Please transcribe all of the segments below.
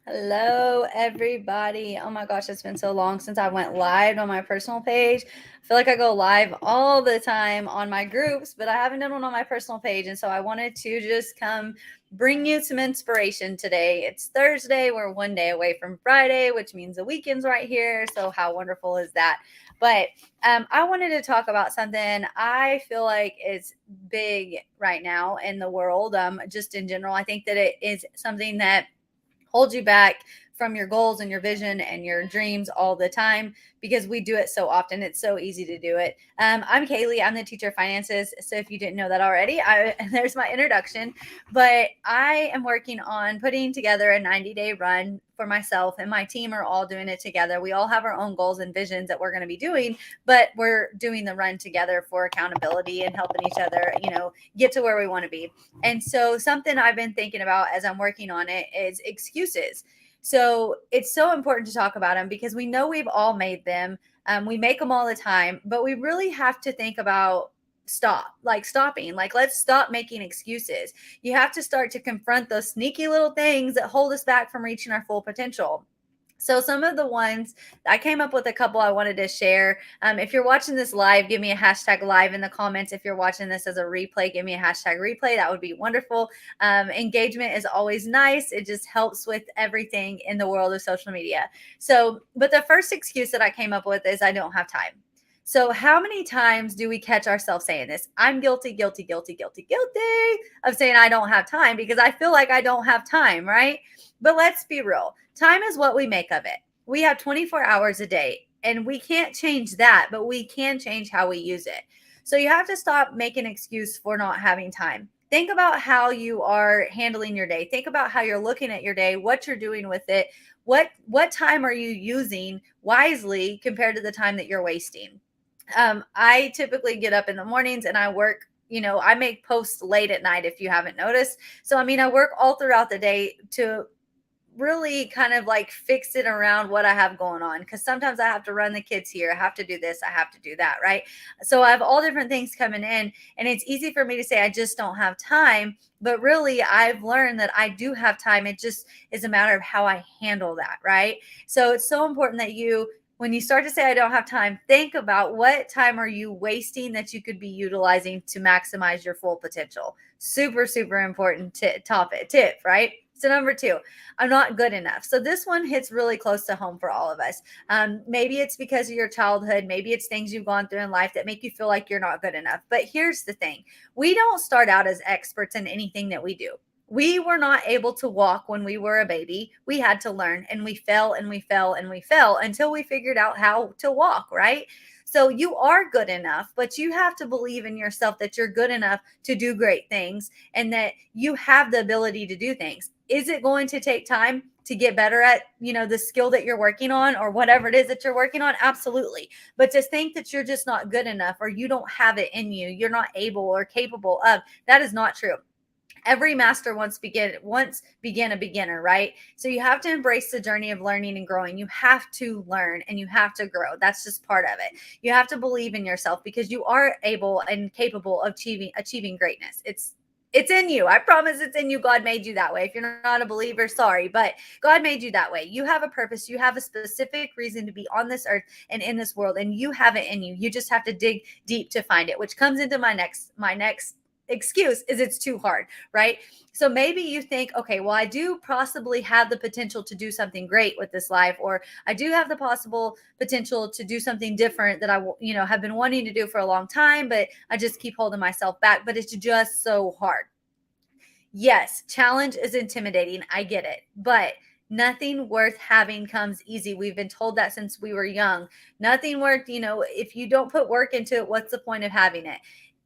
Hello, everybody. Oh my gosh, it's been so long since I went live on my personal page. I feel like I go live all the time on my groups, but I haven't done one on my personal page. And so I wanted to just come bring you some inspiration today. It's Thursday. We're one day away from Friday, which means the weekend's right here. So, how wonderful is that? But I wanted to talk about something I feel like is big right now in the world, just in general. I think that it is something that hold you back from your goals and your vision and your dreams all the time because we do it so often. It's so easy to do it. I'm Kaylee. I'm the teacher of finances. So if you didn't know that already, there's my introduction. But I am working on putting together a 90-day run for myself, and my team are all doing it together. We all have our own goals and visions that we're going to be doing, but we're doing the run together for accountability and helping each other, get to where we want to be. And so, something I've been thinking about as I'm working on it is excuses. So, it's so important to talk about them because we know we've all made them. We make them all the time, but we really have to think about stopping. Like, let's stop making excuses. You have to start to confront those sneaky little things that hold us back from reaching our full potential. So some of the ones I came up with, a couple I wanted to share. If you're watching this live, give me a hashtag live in the comments. If you're watching this as a replay, give me a hashtag replay. That would be wonderful. Engagement is always nice. It just helps with everything in the world of social media. So, but the first excuse that I came up with is I don't have time. So, how many times do we catch ourselves saying this? I'm guilty, guilty, guilty, guilty, guilty of saying I don't have time because I feel like I don't have time, right? But let's be real. Time is what we make of it. We have 24 hours a day, and we can't change that, but we can change how we use it. So you have to stop making excuse for not having time. Think about how you are handling your day. Think about how you're looking at your day, what you're doing with it. What time are you using wisely compared to the time that you're wasting? I typically get up in the mornings and I work. I make posts late at night if you haven't noticed. So, I mean, I work all throughout the day to really kind of like fix it around what I have going on. Cause sometimes I have to run the kids here. I have to do this. I have to do that. Right. So I have all different things coming in, and it's easy for me to say I just don't have time. But really, I've learned that I do have time. It just is a matter of how I handle that. Right. So it's so important that when you start to say I don't have time, think about what time are you wasting that you could be utilizing to maximize your full potential. Super, super important tip, right? So number two, I'm not good enough. So this one hits really close to home for all of us. Maybe it's because of your childhood. Maybe it's things you've gone through in life that make you feel like you're not good enough. But here's the thing: we don't start out as experts in anything that we do. We were not able to walk when we were a baby. We had to learn, and we fell and we fell and we fell until we figured out how to walk, right? So you are good enough, but you have to believe in yourself that you're good enough to do great things and that you have the ability to do things. Is it going to take time to get better at, the skill that you're working on or whatever it is that you're working on? Absolutely. But to think that you're just not good enough or you don't have it in you, you're not able or capable of, that is not true. Every master once began a beginner, right? So you have to embrace the journey of learning and growing. You have to learn and you have to grow. That's just part of it. You have to believe in yourself because you are able and capable of achieving greatness. It's in you. I promise it's in you. God made you that way. If you're not a believer, sorry, but God made you that way. You have a purpose. You have a specific reason to be on this earth and in this world, and you have it in you. You just have to dig deep to find it, which comes into my next excuse is it's too hard, right? So maybe you think, okay, well, I do possibly have the potential to do something great with this life, or I do have the possible potential to do something different that have been wanting to do for a long time, but I just keep holding myself back, but it's just so hard. Yes, challenge is intimidating. I get it. But nothing worth having comes easy. We've been told that since we were young. Nothing worth, if you don't put work into it, what's the point of having it?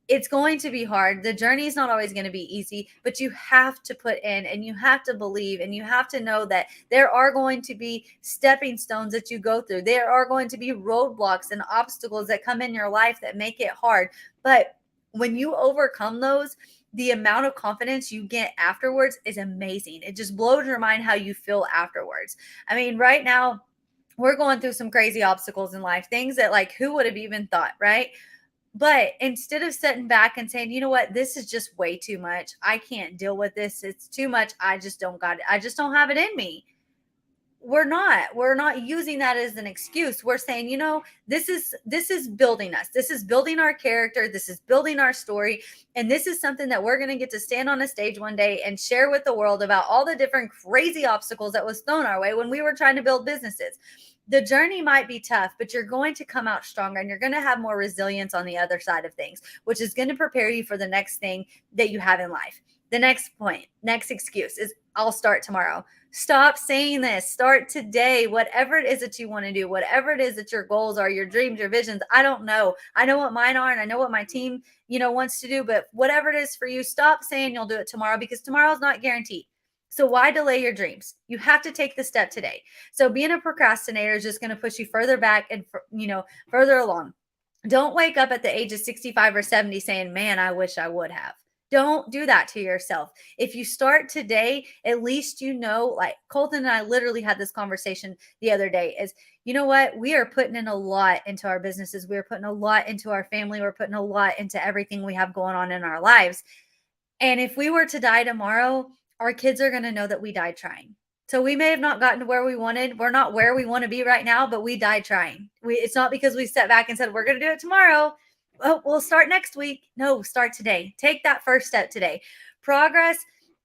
It's going to be hard. The journey is not always going to be easy, but you have to put in and you have to believe and you have to know that there are going to be stepping stones that you go through. There are going to be roadblocks and obstacles that come in your life that make it hard. But when you overcome those, the amount of confidence you get afterwards is amazing. It just blows your mind how you feel afterwards. I mean, right now, we're going through some crazy obstacles in life, things that, like, who would have even thought, right? But instead of sitting back and saying, you know what, this is just way too much. I can't deal with this. It's too much. I just don't got it. I just don't have it in me. we're not using that as an excuse. We're saying, this is building us. This is building our character. This is building our story. And this is something that we're going to get to stand on a stage one day and share with the world about all the different crazy obstacles that was thrown our way when we were trying to build businesses. The journey might be tough, but you're going to come out stronger and you're going to have more resilience on the other side of things, which is going to prepare you for the next thing that you have in life. The next point, next excuse is, I'll start tomorrow. Stop saying this. Start today. Whatever it is that you want to do, whatever it is that your goals are, your dreams, your visions. I don't know. I know what mine are, and I know what my team, wants to do. But whatever it is for you, stop saying you'll do it tomorrow, because tomorrow's not guaranteed. So why delay your dreams? You have to take the step today. So being a procrastinator is just going to push you further back and further along. Don't wake up at the age of 65 or 70 saying, man, I wish I would have. Don't do that to yourself. If you start today, at least like Colton and I literally had this conversation the other day, is, you know what? We are putting in a lot into our businesses. We're putting a lot into our family. We're putting a lot into everything we have going on in our lives. And if we were to die tomorrow, our kids are going to know that we died trying. So we may have not gotten to where we wanted. We're not where we want to be right now, but we died trying. It's not because we sat back and said, we're going to do it tomorrow. Oh, we'll start next week. No, start today. Take that first step today. Progress,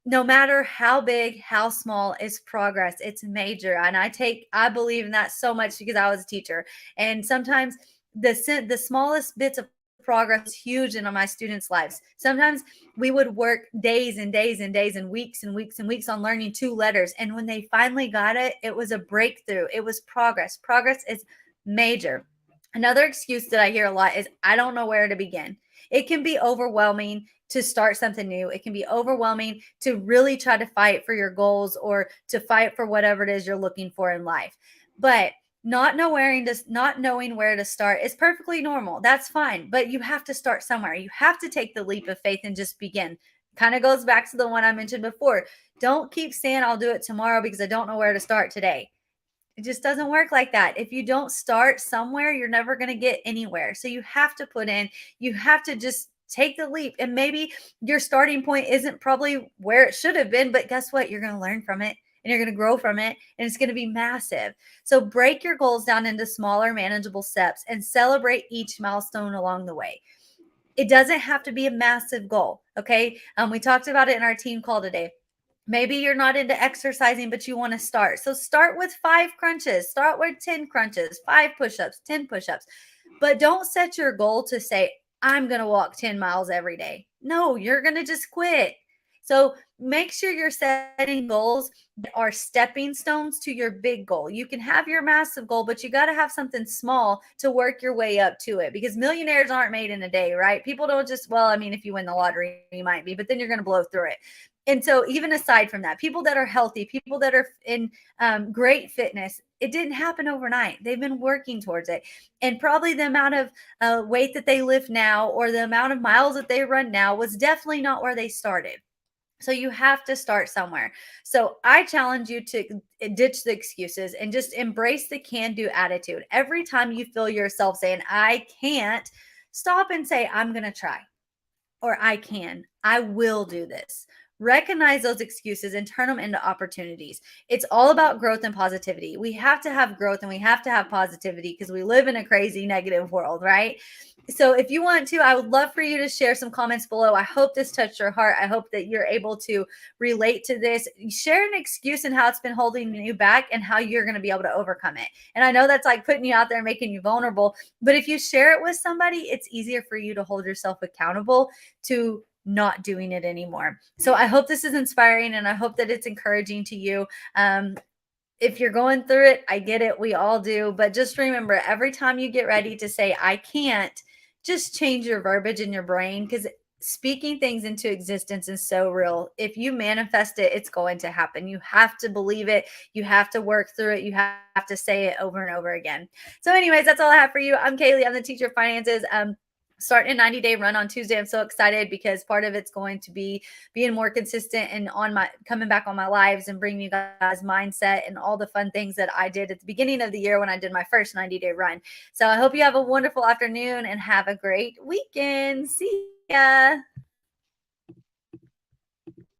no matter how big, how small, is progress. It's major. And I believe in that so much because I was a teacher. And sometimes the smallest bits of progress is huge in my students' lives. Sometimes we would work days and days and days and weeks and weeks and weeks on learning 2 letters. And when they finally got it, it was a breakthrough. It was progress. Progress is major. Another excuse that I hear a lot is, I don't know where to begin. It can be overwhelming to start something new. It can be overwhelming to really try to fight for your goals or to fight for whatever it is you're looking for in life. But not knowing where to start is perfectly normal. That's fine. But you have to start somewhere. You have to take the leap of faith and just begin. Kind of goes back to the one I mentioned before. Don't keep saying I'll do it tomorrow because I don't know where to start today. It just doesn't work like that. If you don't start somewhere, you're never going to get anywhere. So you have to you have to just take the leap. And maybe your starting point isn't probably where it should have been, but guess what? You're going to learn from it and you're going to grow from it, and it's going to be massive. So break your goals down into smaller, manageable steps and celebrate each milestone along the way. It doesn't have to be a massive goal. Okay. We talked about it in our team call today. Maybe you're not into exercising, but you want to start. So start with 5 crunches, start with 10 crunches, 5 push-ups, 10 push-ups. But don't set your goal to say, I'm going to walk 10 miles every day. No, you're going to just quit. So make sure you're setting goals that are stepping stones to your big goal. You can have your massive goal, but you got to have something small to work your way up to it, because millionaires aren't made in a day, right? People don't just, well, I mean, if you win the lottery, you might be, but then you're going to blow through it. And so even aside from that, people that are healthy, people that are in great fitness, it didn't happen overnight. They've been working towards it. And probably the amount of weight that they lift now or the amount of miles that they run now was definitely not where they started. So you have to start somewhere. So I challenge you to ditch the excuses and just embrace the can-do attitude. Every time you feel yourself saying, I can't, stop and say, I'm going to try. Or I will do this. Recognize those excuses and turn them into opportunities. It's all about growth and positivity. We have to have growth and we have to have positivity because we live in a crazy negative world, right? So if you want to, I would love for you to share some comments below. I hope this touched your heart. I hope that you're able to relate to this. Share an excuse and how it's been holding you back and how you're going to be able to overcome it. And I know that's like putting you out there and making you vulnerable, but if you share it with somebody, it's easier for you to hold yourself accountable to not doing it anymore. So I hope this is inspiring and I hope that it's encouraging to you. If you're going through it, I get it. We all do. But just remember, every time you get ready to say, I can't, just change your verbiage in your brain, because speaking things into existence is so real. If you manifest it, it's going to happen. You have to believe it. You have to work through it. You have to say it over and over again. So anyways, that's all I have for you. I'm Kaylee. I'm the teacher of finances. Starting a 90-day run on Tuesday. I'm so excited because part of it's going to be being more consistent and coming back on my lives and bringing you guys mindset and all the fun things that I did at the beginning of the year when I did my first 90-day run. So I hope you have a wonderful afternoon and have a great weekend. See ya.